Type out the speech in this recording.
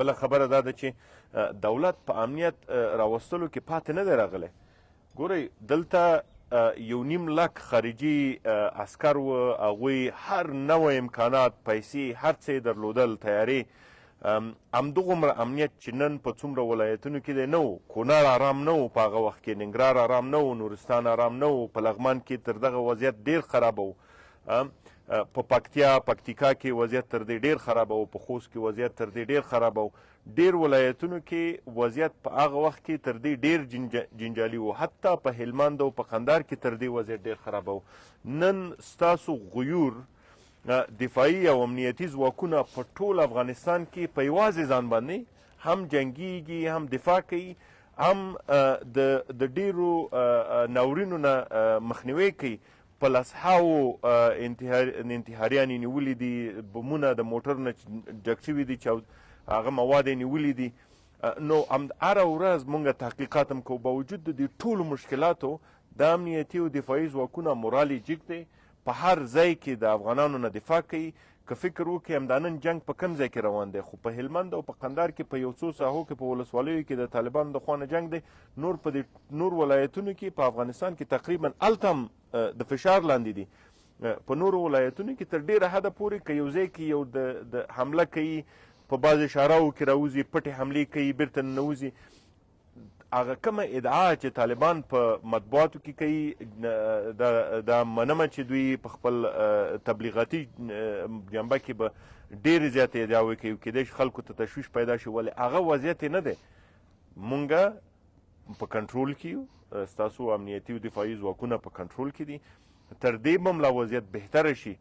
بله خبره دا ده چې دولت په امنیت راوستلو کې پاتې نه دی راغلی. ګورئ دلته 1.5 لک خارجي عسکر و، هغوی هر نوع امکانات، پیسې، هر څه یې درلودل، تیارې. همدغومره امنیت چې نن په څومره ولایتونو کې دی نه و. کونړ ارام نه و په هغه وخت کې، ننګرهار ارام نه و، نورستان ارام نه و، په لغمان کې تر دغه وضعیت ډېر خرابه و، په پکتیکا کې وضعیت تر دې ډېر خرابه و، په خوست کې وضعیت تر دې ډېر خرابه و. ډېر ولایتونو کې وضعیت په هغه وخت کې تر دې ډېر جنجالي و. حتی په هلمند او په قندهار کې تر دې وضعیت ډېر خرابه و. نن ستاسو غیور دفاعي او امنیتي ځواکونه په ټول افغانستان کې په یوازې ځان باندې هم جنګیږي، هم دفاع کوي، هم د ډېرو ناورینو نه مخنیوی کوي. په لسهاوو انتحاریان یې نیولي دي، بمونه د موټر نه ډک شوي دي چې هغه مواد یې نیولي دي. نو هره ورځ موږ تحقیقات هم کوو. باوجود د دې ټولو مشکلاتو د امنیتي او دفاعي ځواکونه مورال یې جګ دی، په هر ځای کې د افغانانو نه دفاع کوي. که فکر وکړي همدا نن جنګ په کوم ځای کې روان دی، خو په هلمند او په قندهار کې په یو څو ساحو کې په ولسوالیو کې د طالبانو د خوا نه جنګ دی. نور په دې نور ولایتونو کې په افغانستان کې تقریبا هلته هم د فشار لاندې دي. په نورو ولایتونو کې تر ډېره حده پورې که یو ځای کې یو د حمله کوي، په بعضې شاراو کې راوځي، پټې حملې کوي، بیرته ننوځي. هغه کومه ادعا چې طالبان په مطبوعاتو کې کوي، دا منمه چې دوی په خپل تبلیغاتي جنبه کې به ډېرې زیاتې ادعاوې کوي، کیدای شي خلکو ته تشویش پیدا شي، ولې هغه وضعیت یې نه دی. مونږ په کنټرول کې یو، ستاسو امنیتي او دفاعي ځواکونه په کنټرول کې دي. تر دې به هم لا وضعیت بهتره شي.